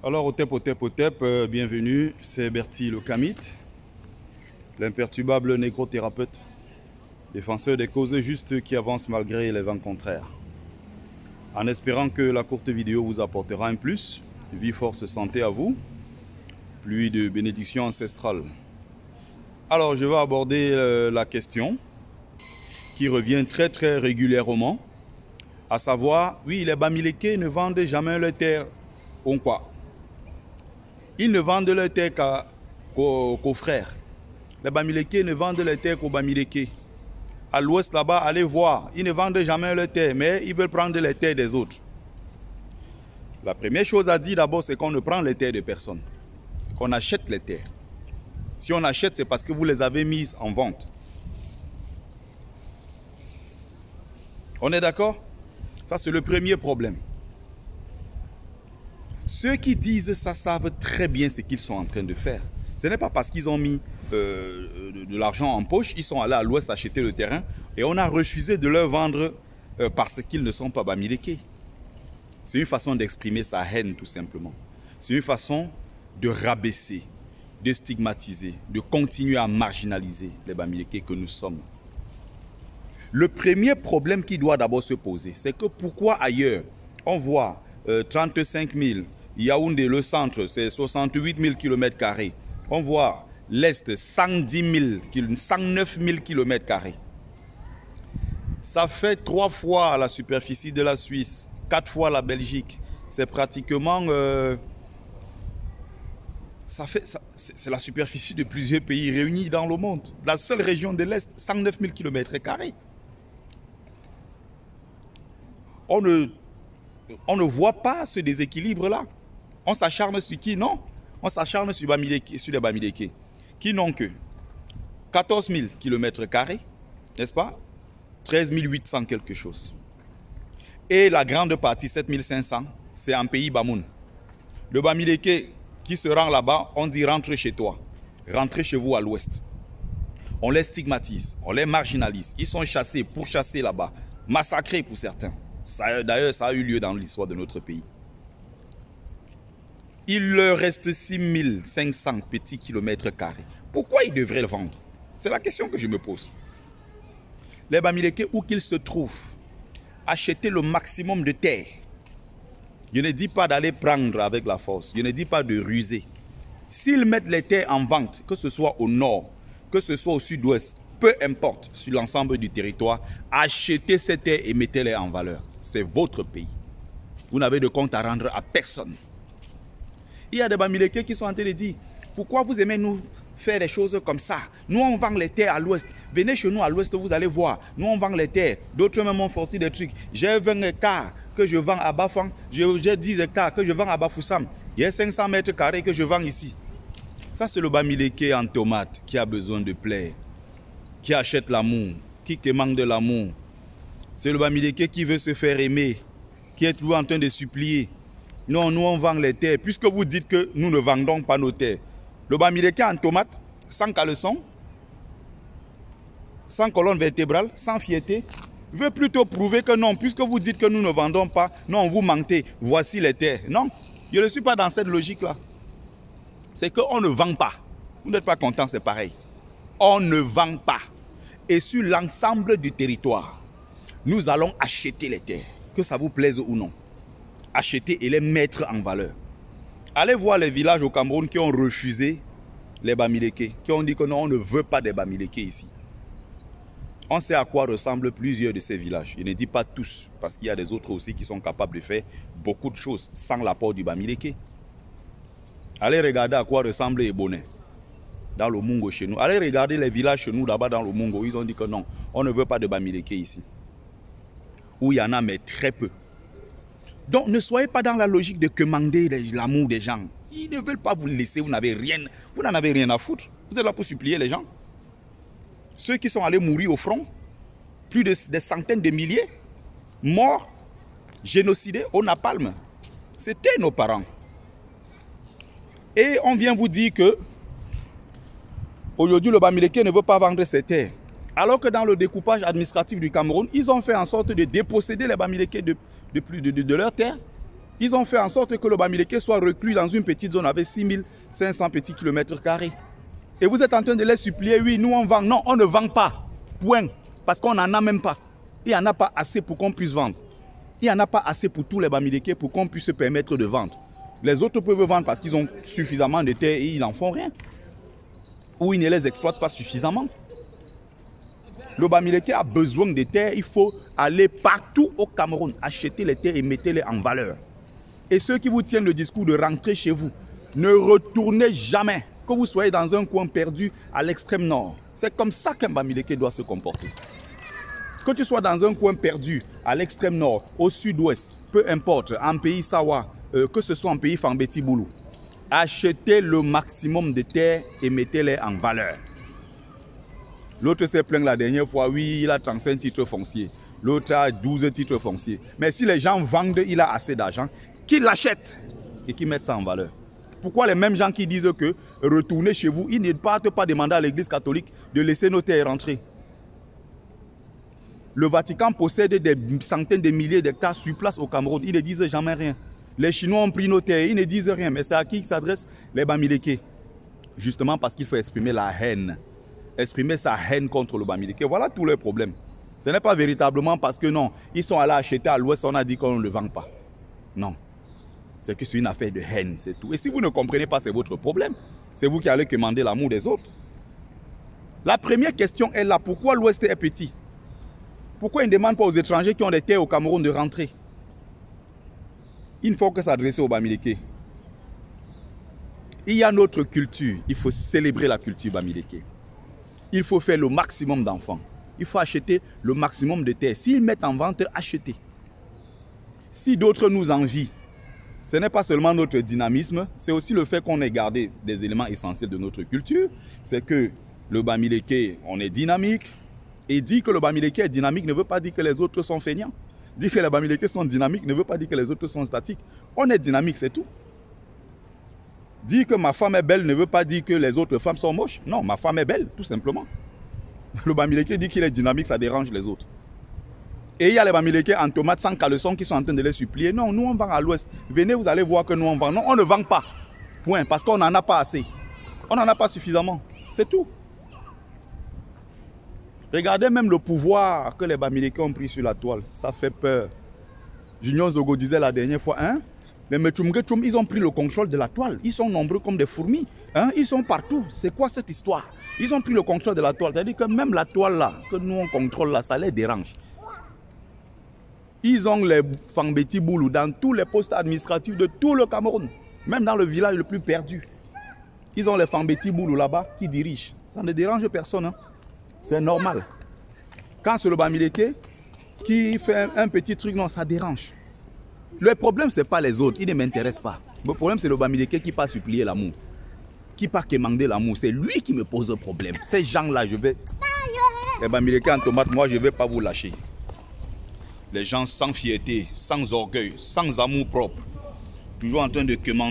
Alors, Otep, bienvenue, c'est Bertie le Kamite, l'imperturbable nécrothérapeute, défenseur des causes justes qui avance malgré les vents contraires. En espérant que la courte vidéo vous apportera un plus, vie, force, santé à vous, pluie de bénédictions ancestrales. Alors, je vais aborder la question qui revient très régulièrement, à savoir, oui, les Bamileke ne vendent jamais leur terre au quoi. Ils ne vendent leur terre qu'aux frères. Les Bamileke ne vendent leur terre qu'aux Bamileke. À l'ouest là-bas, allez voir, ils ne vendent jamais leur terre, mais ils veulent prendre les terres des autres. La première chose à dire d'abord, c'est qu'on ne prend les terres de personne. C'est qu'on achète les terres. Si on achète, c'est parce que vous les avez mises en vente. On est d'accord? Ça, c'est le premier problème. Ceux qui disent ça savent très bien ce qu'ils sont en train de faire. Ce n'est pas parce qu'ils ont mis de l'argent en poche, ils sont allés à l'ouest acheter le terrain et on a refusé de leur vendre parce qu'ils ne sont pas Bamileke. C'est une façon d'exprimer sa haine tout simplement. C'est une façon de rabaisser, de stigmatiser, de continuer à marginaliser les Bamileke que nous sommes. Le premier problème qui doit d'abord se poser, c'est que pourquoi ailleurs on voit 35 000, Yaoundé, le centre, c'est 68 000 km². On voit l'Est, 109 000 km². Ça fait 3 fois la superficie de la Suisse, 4 fois la Belgique. C'est pratiquement... c'est la superficie de plusieurs pays réunis dans le monde. La seule région de l'Est, 109 000 km². On ne voit pas ce déséquilibre-là. On s'acharne sur qui? Non. On s'acharne sur les Bamileke, qui n'ont que 14 000 km², n'est-ce pas? 13 800 quelque chose. Et la grande partie, 7 500, c'est en pays Bamoun. Le Bamileke qui se rend là-bas, on dit rentre chez toi. Rentrez chez vous à l'ouest. On les stigmatise, on les marginalise. Ils sont chassés, pourchassés là-bas, massacrés pour certains. D'ailleurs, ça a eu lieu dans l'histoire de notre pays. Il leur reste 6 500 petits km². Pourquoi ils devraient le vendre? C'est la question que je me pose. Les Bamileke, où qu'ils se trouvent, achetez le maximum de terre. Je ne dis pas d'aller prendre avec la force. Je ne dis pas de ruser. S'ils mettent les terres en vente, que ce soit au nord, que ce soit au sud-ouest, peu importe, sur l'ensemble du territoire, achetez ces terres et mettez-les en valeur. C'est votre pays. Vous n'avez de compte à rendre à personne. Il y a des Bamileke qui sont en train de dire, pourquoi vous aimez nous faire des choses comme ça? Nous, on vend les terres à l'ouest. Venez chez nous à l'ouest, vous allez voir. Nous, on vend les terres. D'autres même ont sorti des trucs. J'ai 20 hectares que je vends à Bafang. J'ai 10 hectares que je vends à Bafoussam. Il y a 500 mètres carrés que je vends ici. Ça, c'est le Bamileke en tomate qui a besoin de plaire, qui achète l'amour, qui manque de l'amour. C'est le Bamileke qui veut se faire aimer, qui est toujours en train de supplier. Non, nous on vend les terres, puisque vous dites que nous ne vendons pas nos terres. Le Bamileke en tomate, sans caleçon, sans colonne vertébrale, sans fierté, veut plutôt prouver que non, puisque vous dites que nous ne vendons pas, non, vous mentez, voici les terres. Non, je ne suis pas dans cette logique-là. C'est qu'on ne vend pas. Vous n'êtes pas content, c'est pareil. On ne vend pas. Et sur l'ensemble du territoire, nous allons acheter les terres, que ça vous plaise ou non. Acheter et les mettre en valeur. Allez voir les villages au Cameroun qui ont refusé les Bamileke, qui ont dit que non, on ne veut pas des Bamileke ici. On sait à quoi ressemblent plusieurs de ces villages. Je ne dis pas tous, parce qu'il y a des autres aussi qui sont capables de faire beaucoup de choses sans l'apport du Bamileke. Allez regarder à quoi ressemble Ebonné, dans le Mungo chez nous. Allez regarder les villages chez nous là-bas dans le Mungo. Ils ont dit que non, on ne veut pas de Bamileke ici. Où il y en a, mais très peu. Donc ne soyez pas dans la logique de commander l'amour des gens. Ils ne veulent pas vous laisser, vous n'en avez rien à foutre. Vous êtes là pour supplier les gens. Ceux qui sont allés mourir au front, plus de des centaines de milliers, morts, génocidés au napalm. C'était nos parents. Et on vient vous dire que aujourd'hui le Bamileke ne veut pas vendre ses terres. Alors que dans le découpage administratif du Cameroun, ils ont fait en sorte de déposséder les Bamileke de leurs terres. Ils ont fait en sorte que le Bamileke soit reclus dans une petite zone avec 6500 petits kilomètres carrés. Et vous êtes en train de les supplier, oui, nous on vend. Non, on ne vend pas. Point. Parce qu'on n'en a même pas. Il n'y en a pas assez pour qu'on puisse vendre. Il n'y en a pas assez pour tous les Bamileke pour qu'on puisse se permettre de vendre. Les autres peuvent vendre parce qu'ils ont suffisamment de terres et ils n'en font rien. Ou ils ne les exploitent pas suffisamment. Le Bamileke a besoin de terres. Il faut aller partout au Cameroun, acheter les terres et mettre-les en valeur. Et ceux qui vous tiennent le discours de rentrer chez vous, ne retournez jamais. Que vous soyez dans un coin perdu à l'extrême nord. C'est comme ça qu'un Bamileke doit se comporter. Que tu sois dans un coin perdu à l'extrême nord, au sud-ouest, peu importe, en pays Sawa, que ce soit en pays Fambeti Boulou, achetez le maximum de terres et mettez-les en valeur. L'autre s'est plaint la dernière fois, oui, il a 35 titres fonciers. L'autre a 12 titres fonciers. Mais si les gens vendent, il a assez d'argent, qu'ils l'achètent et qu'ils mettent ça en valeur. Pourquoi les mêmes gens qui disent que retournez chez vous, ils ne partent pas demander à l'église catholique de laisser nos terres rentrer? Le Vatican possède des centaines de milliers d'hectares sur place au Cameroun. Ils ne disent jamais rien. Les Chinois ont pris nos terres, ils ne disent rien. Mais c'est à qui s'adressent les Bamileke? Justement parce qu'il faut exprimer la haine. Exprimer sa haine contre le Bamileke. Voilà tous les problèmes. Ce n'est pas véritablement parce que non, ils sont allés acheter à l'ouest, on a dit qu'on ne le vend pas. Non. C'est que c'est une affaire de haine, c'est tout. Et si vous ne comprenez pas, c'est votre problème. C'est vous qui allez commander l'amour des autres. La première question est là. Pourquoi l'Ouest est petit? Pourquoi ils ne demandent pas aux étrangers qui ont des terres au Cameroun de rentrer? Il ne faut que s'adresser aux Bamileke. Il y a notre culture. Il faut célébrer la culture Bamileke. Il faut faire le maximum d'enfants. Il faut acheter le maximum de terres. S'ils mettent en vente, achetez. Si d'autres nous envient, ce n'est pas seulement notre dynamisme, c'est aussi le fait qu'on ait gardé des éléments essentiels de notre culture. C'est que le Bamileke, on est dynamique. Et dire que le Bamileke est dynamique ne veut pas dire que les autres sont feignants. Dire que les Bamileke sont dynamiques ne veut pas dire que les autres sont statiques. On est dynamique, c'est tout. Dire que ma femme est belle ne veut pas dire que les autres femmes sont moches. Non, ma femme est belle, tout simplement. Le Bamileke dit qu'il est dynamique, ça dérange les autres. Et il y a les Bamileke en tomates sans caleçon qui sont en train de les supplier. Non, nous on vend à l'ouest. Venez, vous allez voir que nous on vend. Non, on ne vend pas. Point. Parce qu'on n'en a pas assez. On n'en a pas suffisamment. C'est tout. Regardez même le pouvoir que les Bamileke ont pris sur la toile. Ça fait peur. Junior Zogo disait la dernière fois, hein, les Metchumgetchum, ils ont pris le contrôle de la toile. Ils sont nombreux comme des fourmis. Hein, ils sont partout. C'est quoi cette histoire? Ils ont pris le contrôle de la toile. C'est-à-dire que même la toile là, que nous on contrôle là, ça les dérange. Ils ont les Fambeti Boulou dans tous les postes administratifs de tout le Cameroun. Même dans le village le plus perdu. Ils ont les Fambeti Boulou là-bas qui dirigent. Ça ne dérange personne. Hein. C'est normal. Quand c'est le Bamileke qui fait un petit truc, non, ça dérange. Le problème, ce n'est pas les autres. Ils ne m'intéressent pas. Le problème, c'est le Bamileke qui part supplier l'amour. Qui part quémander l'amour. C'est lui qui me pose un problème. Ces gens-là, je vais... Les Bamileke en tomate, moi, je ne vais pas vous lâcher. Les gens sans fierté, sans orgueil, sans amour propre. Toujours en train de quémander.